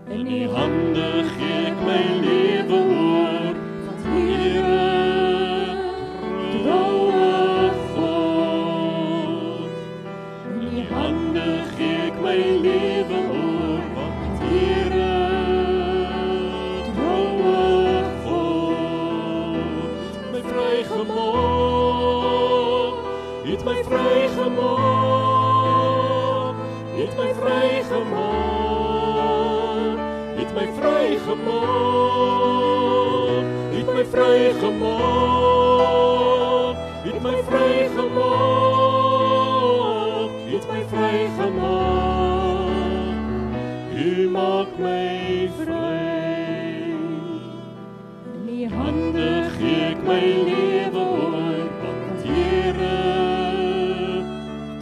In die hande gee ek my lewe oor, want Here, troue God. In die hande gee ek my lewe oor, want Here, troue God. My vrygemaak, het my vrygemaak, het my vrygemaak, het my vrygemaak, het my vrygemaak, het my vrygemaak, het my vrygemaak. U maak my vry. In die hande gee ek my lewe oor, want Here,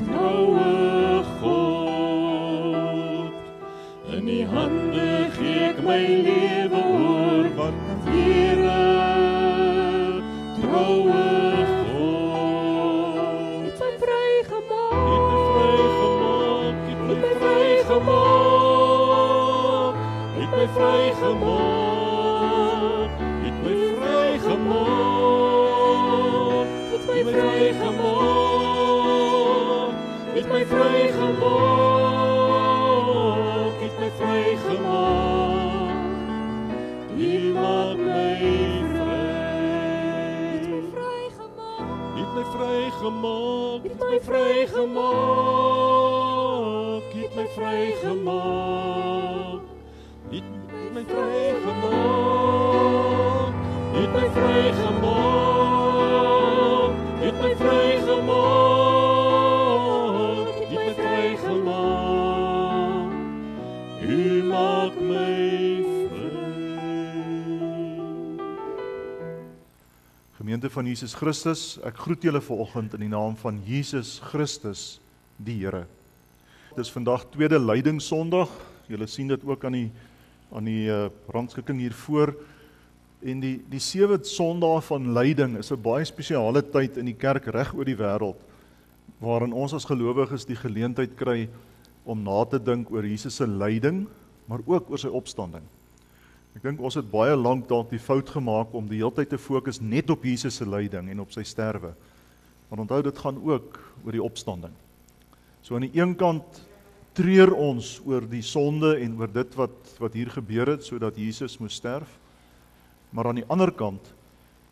troue God. In die hande gee ek my lewe oor, want Here, troue God. Het my vrygemaak, het my vrygemaak, het my vrygemaak, het my vrygemaak, het my vrygemaak, het my vrygemaak, het my vrygemaak. U maak my vry. Het my vrygemaak, het my vrygemaak, het my vrygemaak, het my vrygemaak, het my vrygemaak, het my vrygemaak, het my vrygemaak. U maak my Gemeente van Jesus Christus, ek groet julle vanoggend in die naam van Jesus Christus, die Here. Dit is vandag tweede Lydingssondag. Julle sien dit ook aan die rangskikking hiervoor. En die 7 Sondae van lyding is 'n baie spesiale tyd in die kerk reg oor die wêreld, waarin ons as gelowiges die geleentheid kry om na te dink oor Jesus se lyding, maar ook oor sy opstanding. Ek dink ons het baie lank dalk die fout gemaak om die hele tyd te fokus net op Jesus se lyding en op sy sterwe. Maar onthou, dit gaan ook oor die opstanding. So aan die een kant treur ons oor die sonde en oor dit wat hier gebeur het, sodat Jesus moes sterf. Maar aan die ander kant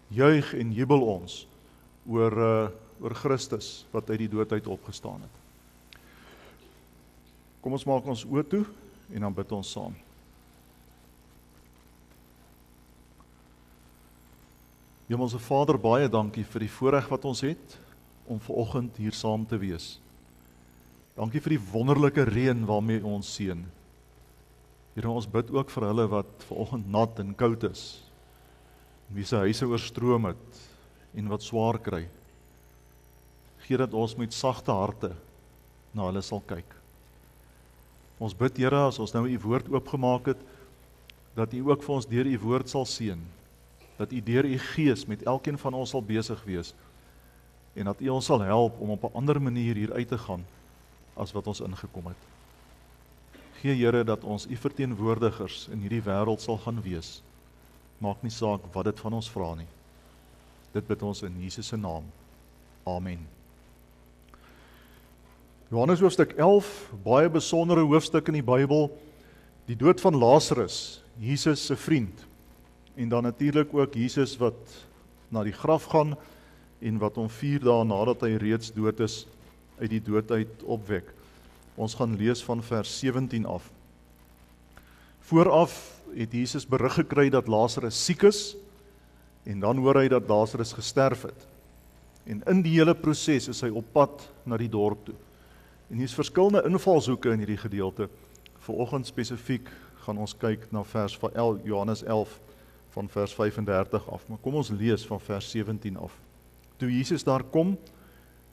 juig en jubel ons oor Christus wat uit die dood uit opgestaan het. Kom ons maak ons oë toe en dan bid ons saam. Hemelse Vader, baie dankie vir die voorreg wat ons het om vanoggend hier saam te wees. Dankie vir die wonderlike reën waarmee ons seën. Here, ons bid ook vir hulle wat vanoggend nat en koud is, wie se huise oorstroom het en wat swaar kry. Gee dat ons met sagte harte na hulle sal kyk. Ons bid, Here, as ons nou u woord oopgemaak het, dat u ook vir ons deur u woord sal seën, dat u deur u Gees met elkeen van ons sal besig wees, en dat u ons sal help om op 'n ander manier hier uit te gaan, as wat ons ingekom het. Gee, Here, dat ons u verteenwoordigers in hierdie wêreld sal gaan wees. Maak nie saak wat dit van ons vra nie. Dit bid ons in Jesus se naam. Amen. Johannes hoofstuk 11, baie besondere hoofstuk in die Bybel, die dood van Lazarus, Jesus se vriend, en dan natuurlik ook Jesus wat na die graf gaan, en wat hom 4 dae nadat hy reeds dood is, uit die dood uit opwek. Ons gaan lees van vers 17 af. Vooraf het Jesus berig gekry dat Lazarus siek is, en dan hoor hy dat Lazarus gesterf het. En in die hele proses is hy op pad na die dorp toe. En hier is verskillende invalshoeke in hierdie gedeelte. Vanoggend spesifiek gaan ons kyk na vers van Johannes 11 van vers 35 af. Maar kom ons lees van vers 17 af. Toe Jesus daar kom,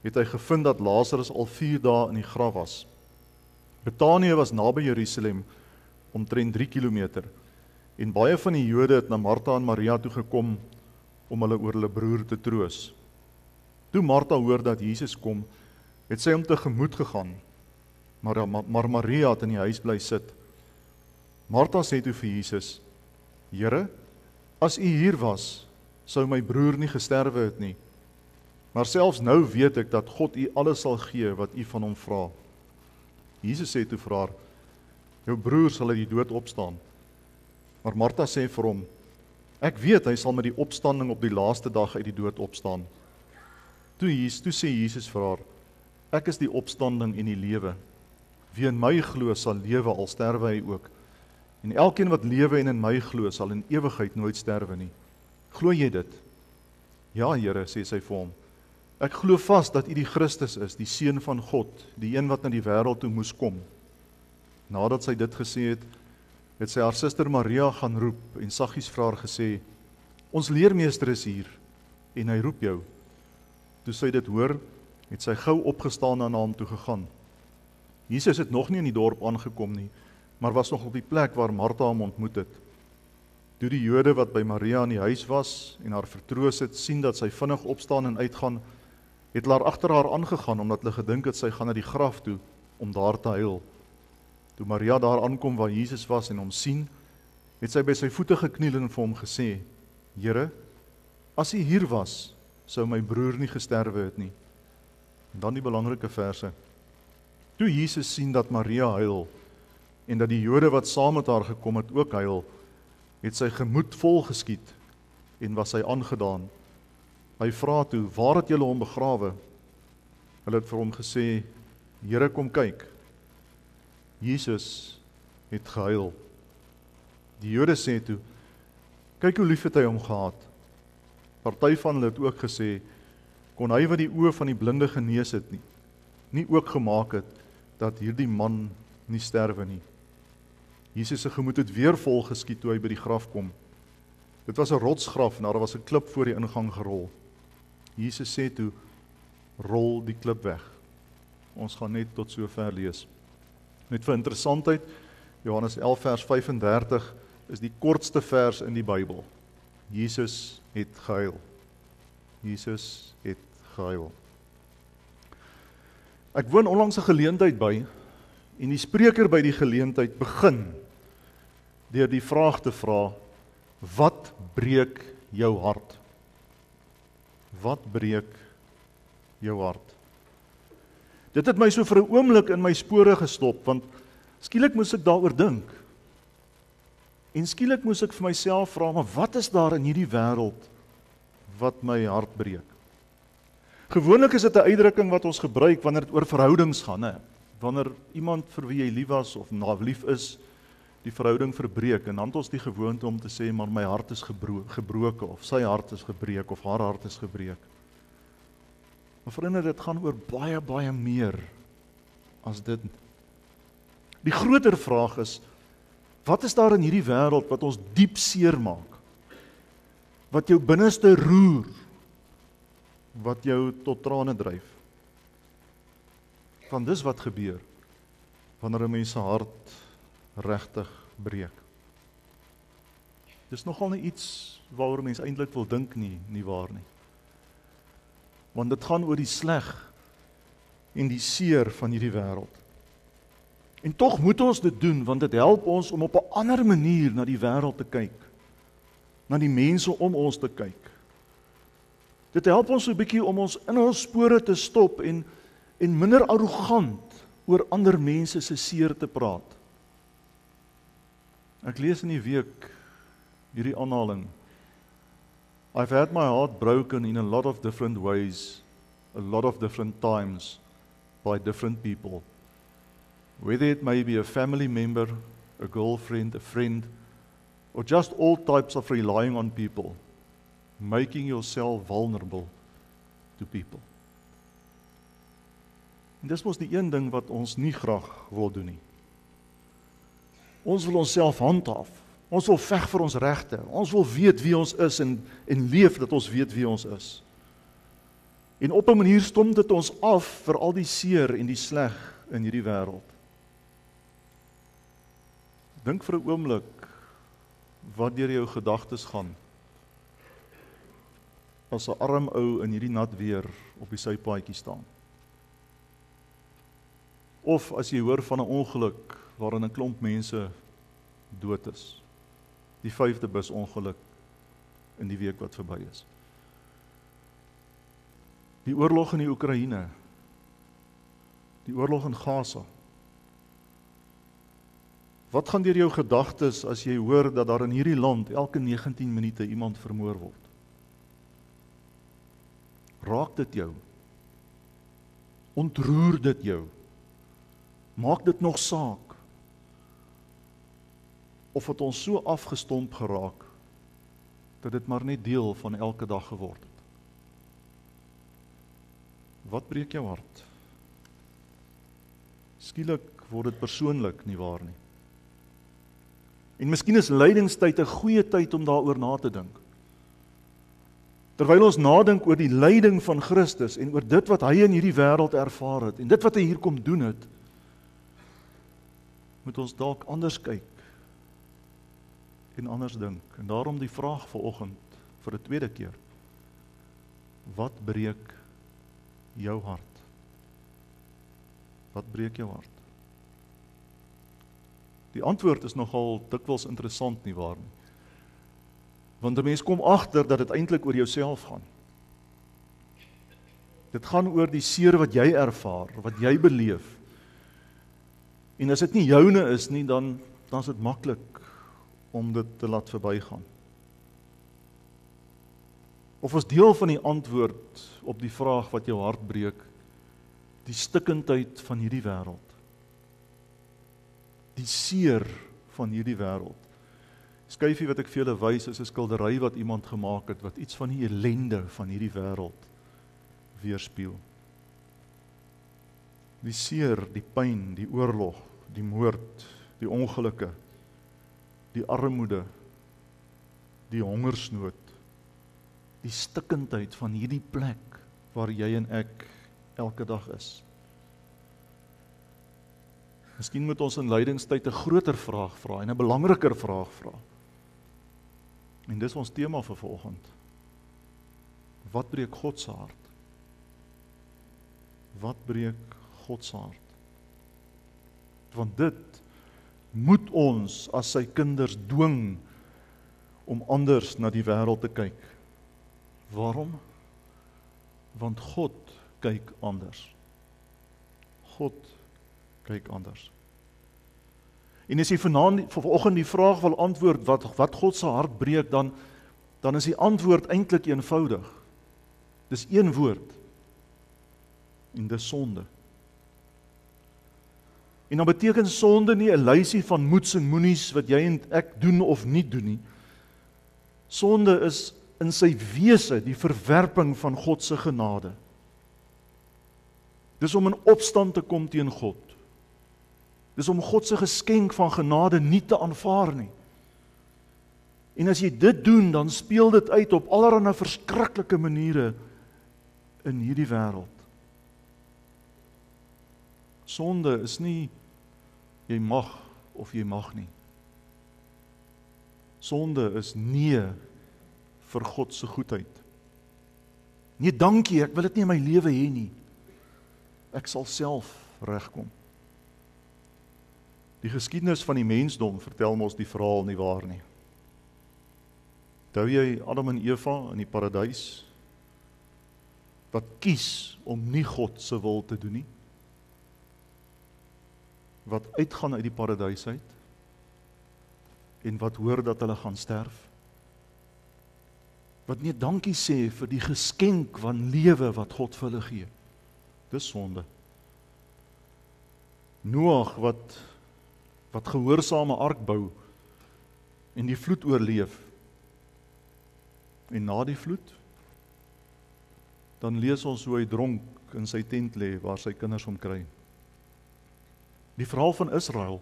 het hy gevind dat Lazarus al 4 dae in die graf was. Betanië was naby Jerusalem, omtrent 3 kilometer. En baie van die Jode het na Martha en Maria toe gekom om hulle oor hulle broer te troos. Toe Martha hoor dat Jesus kom, het sy hom tegemoet gegaan, maar Maria het in die huis bly sit. Martha sê toe vir Jesus: Here, as U hier was, sou my broer nie gesterwe het nie. Maar selfs nou weet ek dat God U alles sal gee wat U van hom vra. Jesus sê toe vir haar: Jou broer sal uit die dood opstaan. Maar Martha sê vir hom: Ek weet hy sal met die opstanding op die laaste dag uit die dood opstaan. Toe sê Jesus vir haar: Ek is die opstanding en die lewe. Wie in my glo sal lewe al sterwe hy ook. En elkeen wat lewe en in my glo sal in ewigheid nooit sterwe nie. Glo jy dit? Ja, Here, sê sy vir hom. Ek glo vas dat U die Christus is, die Seun van God, die een wat na die wêreld toe moes kom. Nadat sy dit gesê het sy haar suster Maria gaan roep en saggies vir haar gesê: Ons leermeester is hier en hy roep jou. Toe sy dit hoor, het sy gou opgestaan en na hom toe gegaan. Jesus het nog nie in die dorp aangekom nie, maar was nog op die plek waar Martha hom ontmoet het. Toe die Jode wat by Maria in die huis was en haar vertroos het, sien dat sy vinnig opstaan en uitgaan, het hulle agter haar aangegaan, omdat hulle gedink het sy gaan na die graf toe om daar te huil. Toe Maria daar aankom waar Jesus was en hom sien, het sy by sy voete gekniel en vir hom gesê: Here, as U hier was, sou my broer nie gesterwe het nie. En dan die belangrike verse. Toe Jesus sien dat Maria huil en dat die Jode wat saam met haar gekom het ook huil, het sy gemoed vol geskiet en was hy aangedaan. Hy vra toe: Waar het julle hom begrawe? Hulle het vir hom gesê: Here, kom kyk. Jesus het gehuil. Die Jode sê toe: Kyk hoe lief het hy hom gehad. Party van hulle het ook gesê: Kon hy wat die oë van die blinde genees het nie ook gemaak het dat hierdie man nie sterwe nie. Jesus se gemoed het weer vol geskiet toe hy by die graf kom. Dit was 'n rotsgraf en daar was 'n klip voor die ingang gerol. Jesus sê toe: Rol die klip weg. Ons gaan net tot sover lees. Net vir interessantheid, Johannes 11 vers 35 is die kortste vers in die Bybel. Jesus het gehuil. Jesus het gehuil. Ek woon onlangs 'n geleentheid by, en die spreker by die geleentheid begin deur die vraag te vra: Wat breek jou hart? Wat breek jou hart? Dit het my so vir 'n oomblik in my spore gestop, want skielik moes ek daaroor dink. En skielik moes ek vir myself vra: Maar wat is daar in hierdie wêreld wat my hart breek? Gewoonlik is dit 'n uitdrukking wat ons gebruik wanneer dit oor verhoudings gaan, hè? Wanneer iemand vir wie jy lief was of lief is, die verhouding verbreek, en dan het ons die gewoonte om te sê: Maar my hart is gebroken, of sy hart is gebreek, of haar hart is gebreek. Maar vriende, dit gaan oor baie, baie meer as dit. Die groter vraag is: wat is daar in hierdie wêreld wat ons diep seer maak? Wat jou binneste roer? Wat jou tot trane dryf? Want dis wat gebeur wanneer 'n mens se hart regtig breek. Dis nogal nie iets waaroor mens eintlik wil dink nie waar nie. Want dit gaan oor die sleg en die seer van hierdie wêreld. En tog moet ons dit doen, want dit help ons om op 'n ander manier na die wêreld te kyk, na die mense om ons te kyk. Dit help ons so 'n bietjie om ons in ons spore te stop en minder arrogant oor ander mense se seer te praat. Ek lees in die week hierdie aanhaling: I've had my heart broken in a lot of different ways, a lot of different times, by different people. Whether it may be a family member, a girlfriend, a friend, or just all types of relying on people, making yourself vulnerable to people. En dis mos die een ding wat ons nie graag wil doen nie. Ons wil onsself handhaaf. Ons wil veg vir ons regte. Ons wil weet wie ons is en leef dat ons weet wie ons is. En op 'n manier stom dit ons af vir al die seer en die sleg in hierdie wêreld. Dink vir 'n oomblik wat deur jou gedagtes gaan as 'n arm ou in hierdie nat weer op die sypaadjie staan. Of as jy hoor van 'n ongeluk waarin 'n klomp mense dood is. Die 5de busongeluk in die week wat verby is. Die oorlog in die Oekraïne, die oorlog in Gaza. Wat gaan deur jou gedagtes as jy hoor dat daar in hierdie land elke 19 minute iemand vermoor word? Raak dit jou? Ontroer dit jou? Maak dit nog saak? Of het ons so afgestomp geraak, dat dit maar net deel van elke dag geword het? Wat breek jou hart? Skielik word dit persoonlik, nie waar nie. En miskien is lydingstyd 'n goeie tyd om daaroor na te dink. Terwyl ons nadink oor die lyding van Christus en oor dit wat hy in hierdie wêreld ervaar het en dit wat hy hier kom doen het, moet ons dalk anders kyk en anders dink. En daarom die vraag vanoggend vir 'n tweede keer. Wat breek jou hart? Wat breek jou hart? Die antwoord is nogal dikwels interessant, nie waar nie? Want 'n mens kom agter dat dit eintlik oor jouself gaan. Dit gaan oor die seer wat jy ervaar, wat jy beleef. En as dit nie joune is nie, dan is dit maklik om dit te laat verbygaan. Of as deel van die antwoord op die vraag wat jou hart breek, die stikkindheid van hierdie wêreld. Die seer van hierdie wêreld. Skyfie wat ek vir julle wys is 'n skildery wat iemand gemaak het, wat iets van die ellende van hierdie wêreld weerspieël. Die seer, die pyn, die oorlog, die moord, die ongelukke, die armoede, die hongersnood, die stikkindheid van hierdie plek waar jy en ek elke dag is. Miskien moet ons in lydingstyd 'n groter vraag vra en 'n belangriker vraag vra. En dis ons tema vir vanoggend. Wat breek God se hart? Wat breek God se hart? Want dit moet ons as sy kinders dwing om anders na die wêreld te kyk. Waarom? Want God kyk anders. God kyk anders. En as jy vanoggend die vraag wil antwoord wat God se hart breek, dan is die antwoord eintlik eenvoudig. Dis een woord. En dis sonde. En dan beteken sonde nie 'n lysie van moets en moenies wat jy en ek doen of nie doen nie. Sonde is in sy wese die verwerping van God se genade. Dis om in opstand te kom teen God. Dis om God se geskenk van genade nie te aanvaar nie. En as jy dit doen, dan speel dit uit op allerlei verskriklike maniere in hierdie wêreld. Sonde is nie jy mag of jy mag nie. Sonde is nee vir God se goedheid. Nee, dankie, ek wil dit nie in my lewe hê nie. Ek sal self regkom. Die geskiedenis van die mensdom vertel ons die verhaal nie waar nie. Onthou jy Adam en Eva in die paradys wat kies om nie God se wil te doen nie? Wat uitgaan uit die paradys uit en wat hoor dat hulle gaan sterf? Wat nie dankie sê vir die geskenk van lewe wat God vir hulle gee. Dis sonde. Noag wat gehoorsame ark bou en die vloed oorleef. En na die vloed, dan lees ons hoe hy dronk in sy tent lê waar sy kinders hom kry. Die verhaal van Israel.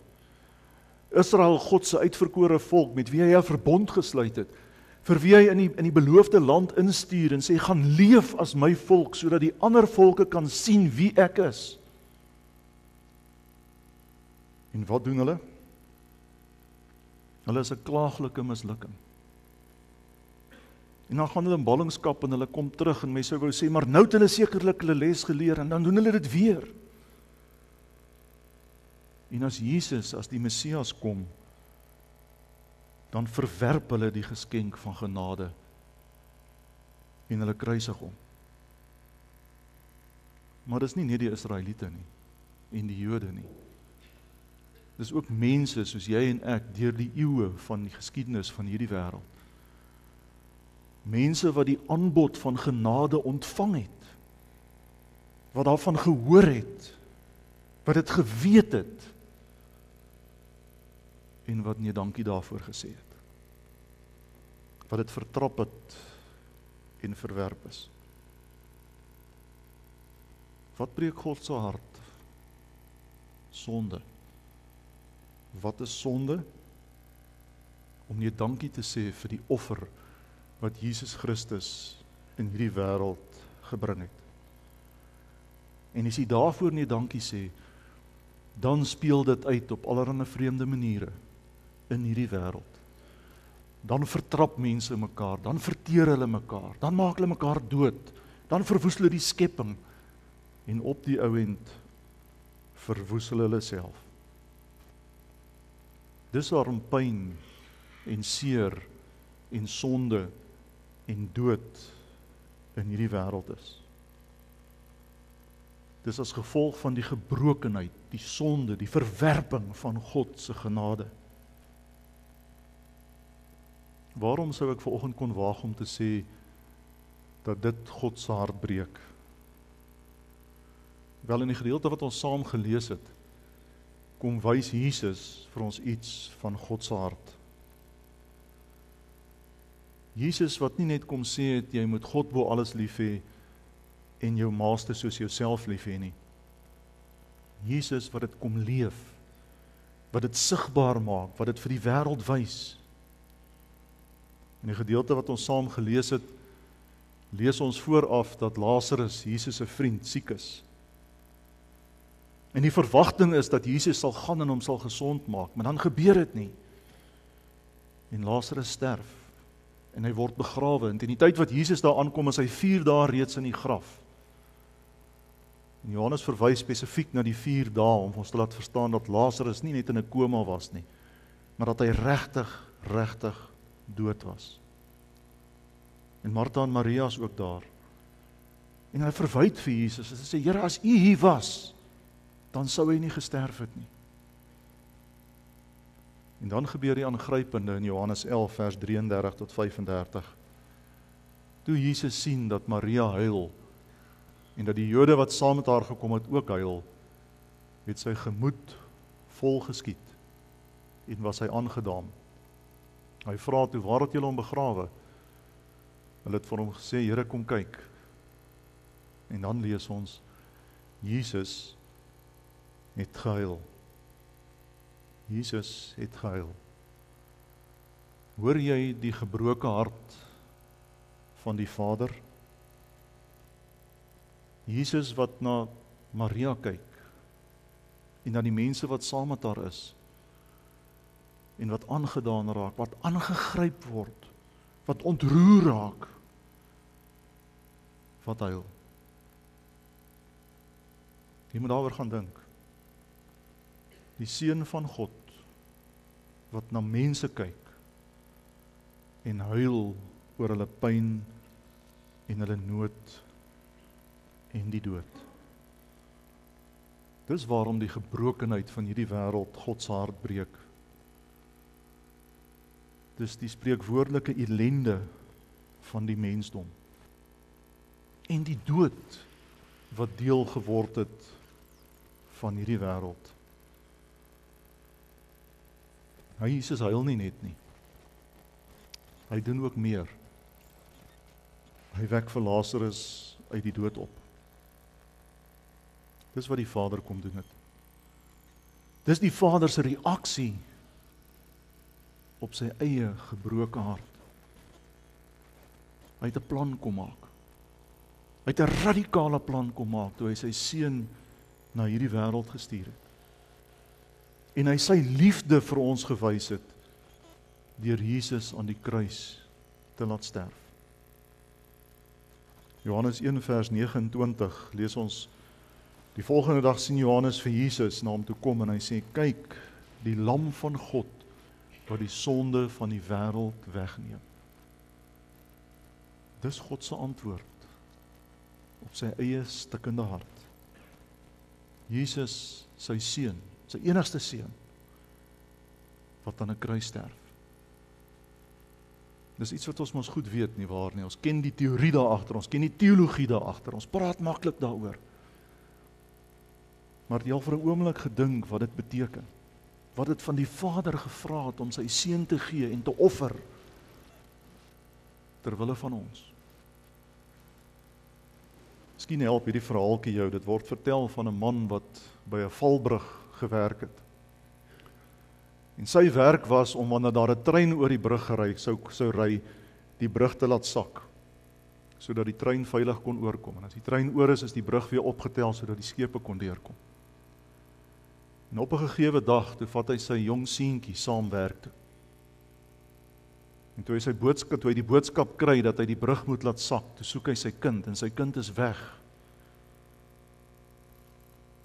Israel, God se uitverkore volk met wie hy 'n verbond gesluit het, vir wie hy in die beloofde land instuur en sê gaan leef as my volk sodat die ander volke kan sien wie ek is. En wat doen hulle? Hulle is 'n klaaglike mislukking. En dan gaan hulle in ballingskap en hulle kom terug en mense wou sê, maar nou het hulle sekerlik hulle les geleer en dan doen hulle dit weer. En as Jesus, as die Messias kom, dan verwerp hulle die geskenk van genade en hulle kruisig hom. Maar dis nie net die Israeliete nie, en die Jode nie. Dis ook mense soos jy en ek, deur die eeue van die geskiedenis van hierdie wêreld. Mense wat die aanbod van genade ontvang het, wat daarvan gehoor het, wat dit geweet het, en wat nee dankie daarvoor gesê het. Wat dit vertrap het en verwerp is. Wat breek God se hart? Sonde. Wat is sonde? Om nee dankie te sê vir die offer wat Jesus Christus in hierdie wêreld gebring het. En as jy daarvoor nee dankie sê, dan speel dit uit op allerlei vreemde maniere in hierdie wêreld. Dan vertrap mense mekaar, dan verteer hulle mekaar, dan maak hulle mekaar dood, dan verwoes hulle die skepping, en op die ou end verwoes hulle self. Dis waarom pyn en seer en sonde en dood in hierdie wêreld is. Dis as gevolg van die gebrokenheid, die sonde, die verwerping van God se genade. Waarom sou ek vanoggend kon waag om te sê dat dit God se hart breek? Wel, in die gedeelte wat ons saam gelees het, kom wys Jesus vir ons iets van God se hart. Jesus wat nie net kom sê het, jy moet God bo alles lief hê en jou naaste soos jouself lief hê nie. Jesus wat dit kom leef, wat dit sigbaar maak, wat dit vir die wêreld wys. In die gedeelte wat ons saam gelees het, lees ons vooraf dat Lazarus, Jesus se vriend, siek is. En die verwagting is dat Jesus sal gaan en hom sal gesond maak, maar dan gebeur dit nie. En Lazarus sterf, en hy word begrawe, en teen die tyd wat Jesus daar aankom, is hy 4 dae reeds in die graf. En Johannes verwys spesifiek na die 4 dae, om ons te laat verstaan dat Lazarus nie net in 'n koma was nie, maar dat hy regtig dood was. En Martha en Maria is ook daar. En hulle verwyd vir Jesus, hulle sê, Here, as U hier was, dan sou hy nie gesterf het nie. En dan gebeur die aangrypende in Johannes 11 vers 33 tot 35. Toe Jesus sien dat Maria huil, en dat die Jode wat saam met haar gekom het ook huil, het sy gemoed vol geskiet, en was hy aangedaan. Hy vra toe, waar het julle hom begrawe? Hulle het vir hom gesê, Here, kom kyk. En dan lees ons, Jesus het gehuil. Jesus het gehuil. Hoor jy die gebroke hart van die Vader? Jesus wat na Maria kyk, en na die mense wat saam met haar is, en wat aangedaan raak, wat aangegryp word, wat ontroer raak, wat huil. Jy moet daaroor gaan dink. Die Seun van God, wat na mense kyk, en huil oor hulle pyn, en hulle nood, en die dood. Dis waarom die gebrokenheid van hierdie wêreld God se hart breek. Dis die spreekwoordelike ellende van die mensdom. En die dood wat deel geword het van hierdie wêreld. Jesus huil nie net nie. Hy doen ook meer. Hy wek vir Lazarus uit die dood op. Dis wat die Vader kom doen het. Dis die Vader se reaksie op sy eie gebroke hart. Hy het 'n plan kom maak. Hy het 'n radikale plan kom maak toe hy sy seun na hierdie wêreld gestuur het. En hy sy liefde vir ons gewys het deur Jesus aan die kruis te laat sterf. Johannes 1 vers 29 lees ons, die volgende dag sien Johannes vir Jesus na hom toe kom en hy sê, kyk, die lam van God wat die sonde van die wêreld wegneem. Dis God se antwoord op sy eie stikkende hart. Jesus, sy seun, sy enigste seun, wat aan 'n kruis sterf. Dis iets wat ons mos goed weet, nie waar nie. Ons ken die teorie daar agter, ons ken die teologie daar agter, ons praat maklik daaroor. Maar jy al vir 'n oomblik gedink wat dit beteken? Wat dit van die Vader gevra het om sy seun te gee en te offer ter wille van ons. Miskien help hierdie verhaaltjie jou. Dit word vertel van 'n man wat by 'n valbrug gewerk het. En sy werk was om wanneer daar 'n trein oor die brug gery sou ry, die brug te laat sak, sodat die trein veilig kon oorkom. En as die trein oor is die brug weer opgetel sodat die skepe kon deurkom. En op 'n gegeewe dag, toe vat hy sy jong seentjie saam werk toe. En toe hy die boodskap kry dat hy die brug moet laat sak, toe soek hy sy kind en sy kind is weg.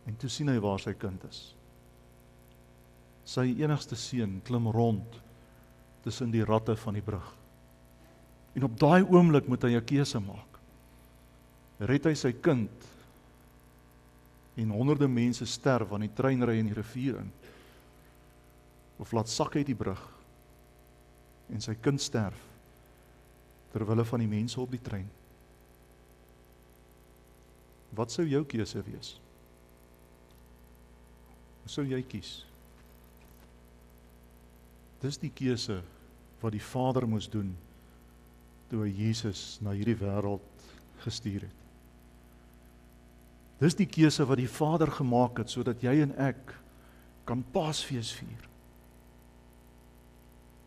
En toe sien hy waar sy kind is. Sy enigste seun klim rond tussen die ratte van die brug. En op daai oomblik moet hy 'n keuse maak. Red hy sy kind en honderde mense sterf want die trein ry in die rivier in, of laat sak hy die brug en sy kind sterf ter wille van die mense op die trein? Wat sou jou keuse wees? Wat sou jy kies? Dis die keuse wat die Vader moes doen toe hy Jesus na hierdie wêreld gestuur het. Dis die keuse wat die Vader gemaak het sodat jy en ek kan Paasfees vier.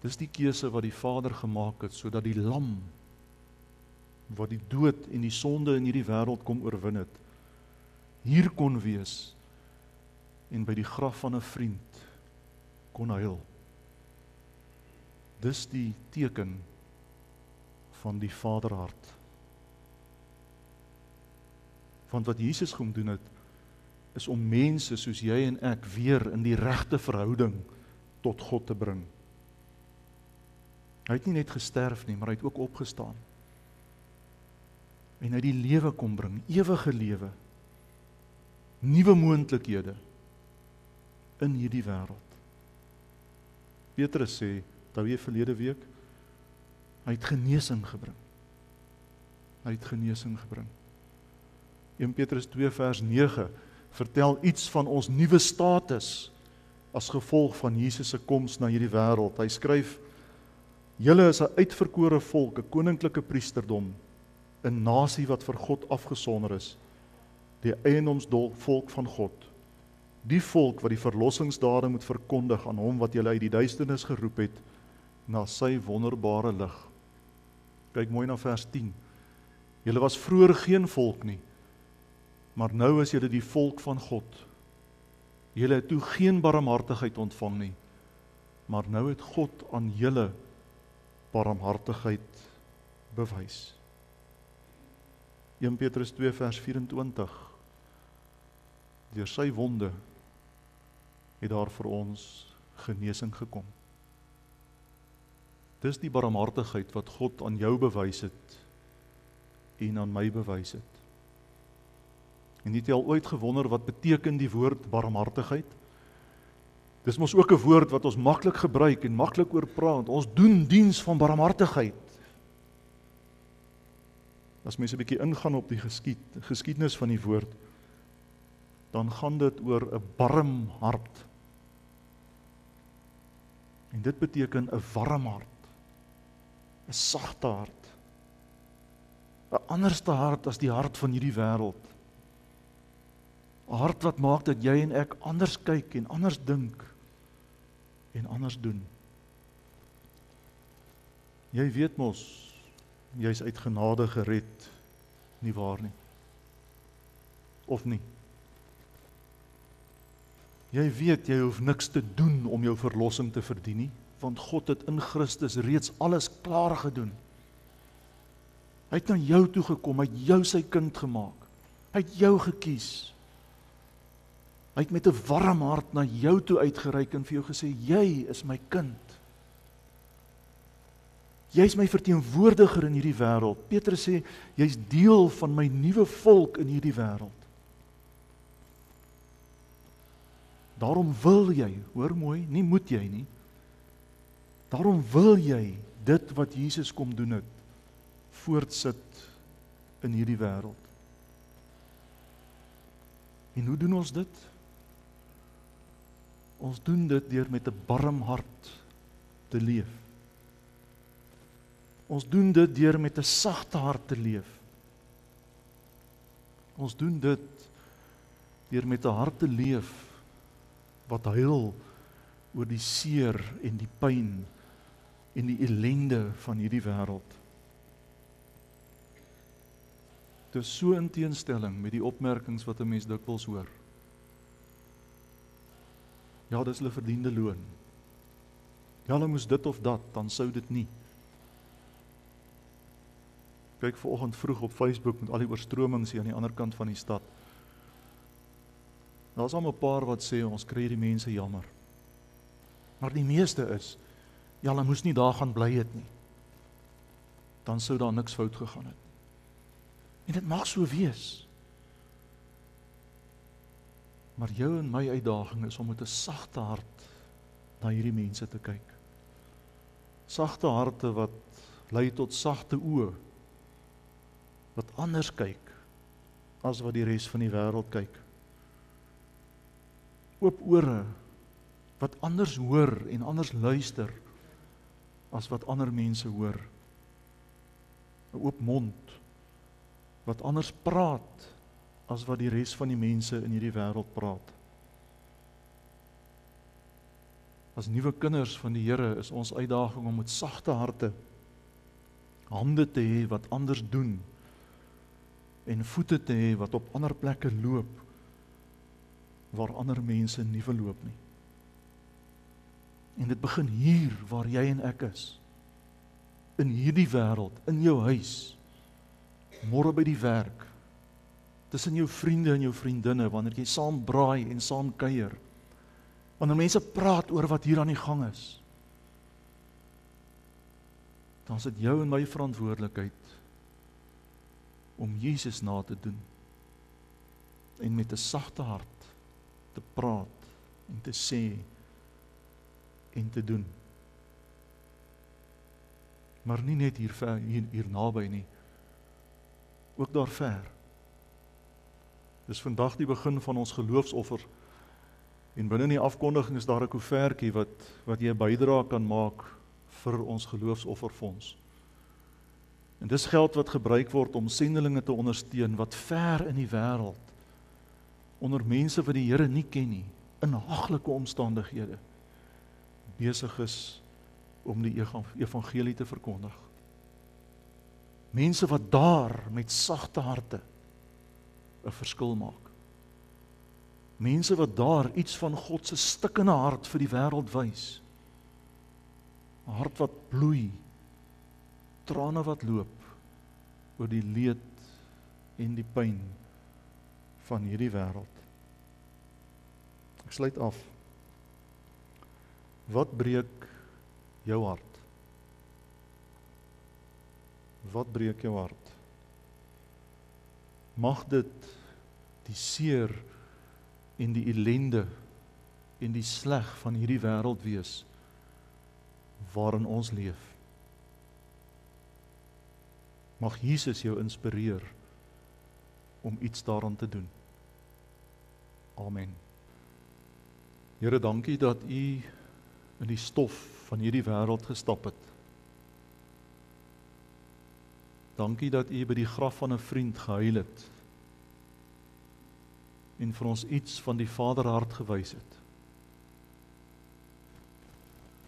Dis die keuse wat die Vader gemaak het sodat die lam wat die dood en die sonde in hierdie wêreld kom oorwin het, hier kon wees en by die graf van 'n vriend kon huil. Dis die teken van die Vaderhart. Want wat Jesus kom doen het, is om mense soos jy en ek weer in die regte verhouding tot God te bring. Hy het nie net gesterf nie, maar hy het ook opgestaan. En hy die lewe kom bring, ewige lewe, nuwe moontlikhede in hierdie wêreld. Petrus sê, onthou jy verlede week, hy het genesing gebring. Hy het genesing gebring. 1 Petrus 2 vers 9 vertel iets van ons nuwe status as gevolg van Jesus se koms na hierdie wêreld. Hy skryf, julle is 'n uitverkore volk, 'n koninklike priesterdom, 'n nasie wat vir God afgesonder is, die eiendomsvolk van God, die volk wat die verlossingsdade moet verkondig aan hom wat julle uit die duisternis geroep het, na sy wonderbare lig. Kyk mooi na vers 10. Julle was vroeër geen volk nie, maar nou is julle die volk van God. Julle het toe geen barmhartigheid ontvang nie, maar nou het God aan julle barmhartigheid bewys. 1 Petrus 2 vers 24. Deur sy wonde het daar vir ons genesing gekom. Dis die barmhartigheid wat God aan jou bewys het en aan my bewys het. En het jy al ooit gewonder wat beteken die woord barmhartigheid? Dis mos ook 'n woord wat ons maklik gebruik en maklik oor praat. Ons doen diens van barmhartigheid. As mense 'n bietjie ingaan op die geskiedenis van die woord, dan gaan dit oor 'n barm hart. En dit beteken 'n warm hart, 'n sagte hart, 'n anderste hart as die hart van hierdie wêreld. 'n Hart wat maak dat jy en ek anders kyk en anders dink en anders doen. Jy weet mos, jy's uit genade gered, nie waar nie? Of nie? Jy weet, jy hoef niks te doen om jou verlossing te verdien nie, want God het in Christus reeds alles klaar gedoen. Hy het na jou toe gekom, hy het jou sy kind gemaak, hy het jou gekies. Hy het met 'n warm hart na jou toe uitgereik en vir jou gesê, jy is my kind, Jy's my verteenwoordiger in hierdie wêreld. Petrus sê, jy's deel van my nuwe volk in hierdie wêreld. Daarom wil jy, hoor mooi, nie moet jy nie. Daarom wil jy dit wat Jesus kom doen het, voortsit in hierdie wêreld. En hoe doen ons dit? Ons doen dit deur met 'n barm hart te leef. Ons doen dit deur met 'n sagte hart te leef. Ons doen dit deur met 'n hart te leef wat huil oor die seer en die pyn en die ellende van hierdie wêreld. Dit is so in teenstelling met die opmerkings wat 'n mens dikwels hoor. Ja, dis hulle verdiende loon. Ja, hulle moes dit of dat, dan sou dit nie. Kyk vanoggend vroeg op Facebook met al die oorstromings hier aan die ander kant van die stad. Daar's al 'n paar wat sê, ons kry hierdie mense jammer. Maar die meeste is, ja, hulle moes nie daar gaan bly het nie. Dan sou daar niks fout gegaan het. En dit mag so wees. Maar jou en my uitdaging is om met 'n sagte hart na hierdie mense te kyk. Sagte harte wat lei tot sagte oë, wat anders kyk as wat die res van die wêreld kyk. Oop ore wat anders hoor en anders luister as wat ander mense hoor. 'n Oop mond wat anders praat as wat die res van die mense in hierdie wêreld praat. As nuwe kinders van die Here is ons uitdaging om met sagte harte hande te hê wat anders doen en voete te hê wat op ander plekke loop waar ander mense nie wil loop nie. En dit begin hier waar jy en ek is. In hierdie wêreld, in jou huis, môre by die werk, tussen jou vriende en jou vriendinne, wanneer jy saam braai en saam kuier, wanneer mense praat oor wat hier aan die gang is, dan is dit jou en my verantwoordelikheid om Jesus na te doen en met 'n sagte hart te praat en te sê en te doen. Maar nie net hier naby nie, ook daar ver. Dis vandag die begin van ons geloofsoffer en binne in die afkondiging is daar 'n koevertjie wat jy 'n bydrae kan maak vir ons geloofsofferfonds. En dis geld wat gebruik word om sendelinge te ondersteun wat ver in die wêreld onder mense wat die Here nie ken nie, in haglike omstandighede besig is om die evangelie te verkondig. Mense wat daar met sagte harte 'n verskil maak. Mense wat daar iets van God se stikkende hart vir die wêreld wys. 'n Hart wat bloei, trane wat loop oor die leed en die pyn van hierdie wêreld. Ek sluit af. Wat breek jou hart? Wat breek jou hart? Mag dit die seer en die ellende en die sleg van hierdie wêreld wees waarin ons leef. Mag Jesus jou inspireer om iets daaraan te doen. Amen. Here, dankie dat U in die stof van hierdie wêreld gestap het. Dankie dat U by die graf van 'n vriend gehuil het en vir ons iets van die Vaderhart gewys het.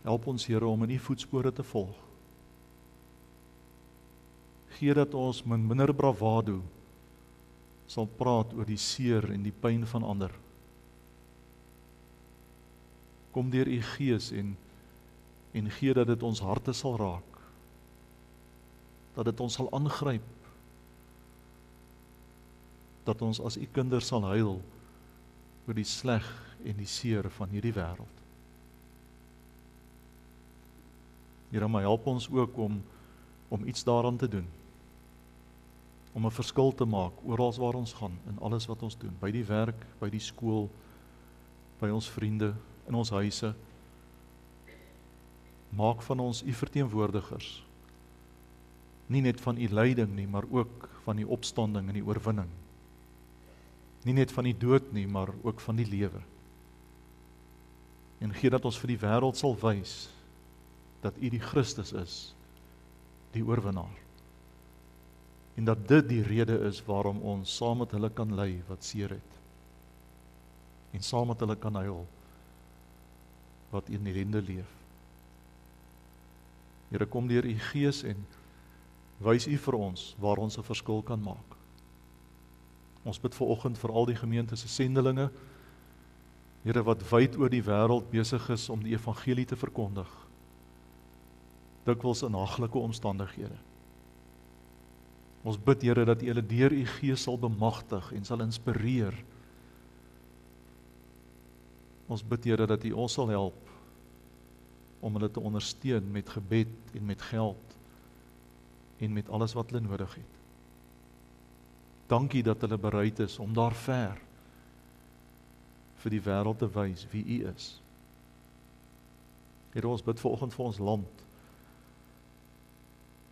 Help ons, Here, om in U voetspore te volg. Gee dat ons met minder bravado sal praat oor die seer en die pyn van ander. Kom deur U Gees en gee dat dit ons harte sal raak. Dat dit ons sal aangryp. Dat ons as U kinders sal huil oor die sleg en die seer van hierdie wêreld. Here, maar help ons ook om om iets daaraan te doen. Om 'n verskil te maak, oral waar ons gaan, in alles wat ons doen, by die werk, by die skool, by ons vriende, in ons huise. Maak van ons u verteenwoordigers, nie net van u lyding nie, maar ook van die opstanding en die oorwinning. Nie net van die dood nie, maar ook van die lewe. En gee dat ons vir die wêreld sal wys, dat u die Christus is, die oorwinnaar. En dat dit die rede is waarom ons saam met hulle kan ly wat seer het. En saam met hulle kan huil wat in ellende leef. Here, kom deur u Gees en wys u vir ons waar ons 'n verskil kan maak. Ons bid vanoggend vir al die gemeente se sendelinge, Here, wat wyd oor die wêreld besig is om die evangelie te verkondig. Dikwels in haglike omstandighede. Ons bid, Here, dat u hulle deur u Gees sal bemagtig en sal inspireer. Ons bid, Here, dat u ons sal help om hulle te ondersteun met gebed en met geld en met alles wat hulle nodig het. Dankie dat hulle bereid is om daar ver vir die wêreld te wys wie u is. Here, ons bid vanoggend vir ons land.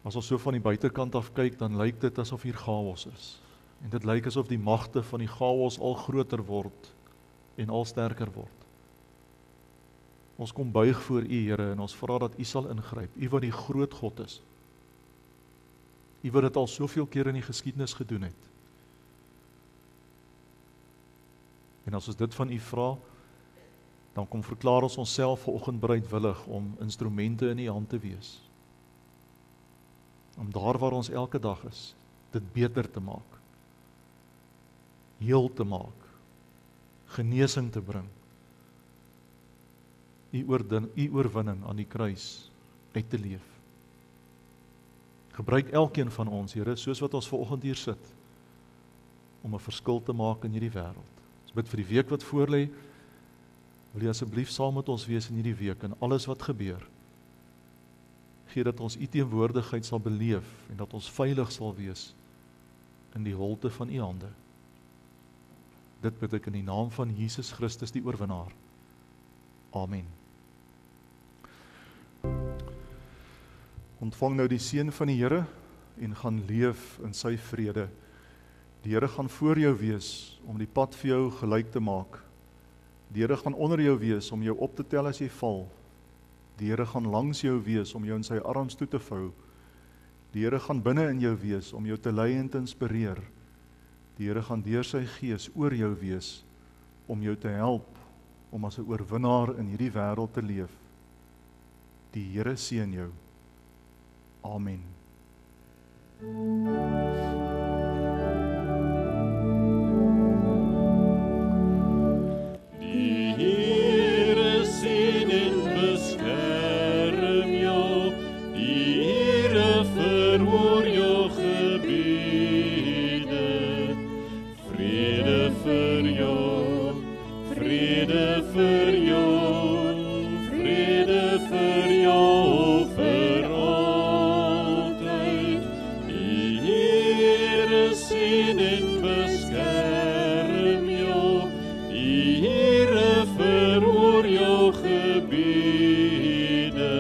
As ons so van die buitekant af kyk, dan lyk dit asof hier chaos is. En dit lyk asof die magte van die chaos al groter word en al sterker word. Ons kom buig voor u, Here, en ons vra dat u sal ingryp. U wat die groot God is. U wat dit al soveel keer in die geskiedenis gedoen het. En as ons dit van u vra, dan kom verklaar ons onsself vanoggend bereidwillig om instrumente in u hand te wees. Om daar waar ons elke dag is, dit beter te maak. Heel te maak. Genesing te bring. U oorwinning aan die kruis uit te leef. Gebruik elkeen van ons, Here, soos wat ons vanoggend hier sit, om 'n verskil te maak in hierdie wêreld. Ons bid vir die week wat voorlê. Wil jy asseblief saam met ons wees in hierdie week en alles wat gebeur. Gee dat ons u teenwoordigheid sal beleef en dat ons veilig sal wees in die holte van u hande. Dit bid ek in die naam van Jesus Christus die oorwinnaar. Amen. Ontvang nou die seën van die Here en gaan leef in sy vrede. Die Here gaan voor jou wees om die pad vir jou gelyk te maak. Die Here gaan onder jou wees om jou op te tel as jy val. Die Here gaan langs jou wees om jou in sy arms toe te vou. Die Here gaan binne in jou wees om jou te lei en te inspireer. Die Here gaan deur sy Gees oor jou wees om jou te help om as 'n oorwinnaar in hierdie wêreld te leef. Die Here seën jou. Amen. Die Here seën en beskerm jou. Die Here verhoor jou gebede. Vrede vir jou, vrede vir jou, vrede vir jou vir altyd. Die Here seën en beskerm jou. Die Here verhoor jou gebede.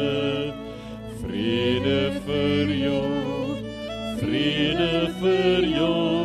Vrede vir jou, vrede vir jou.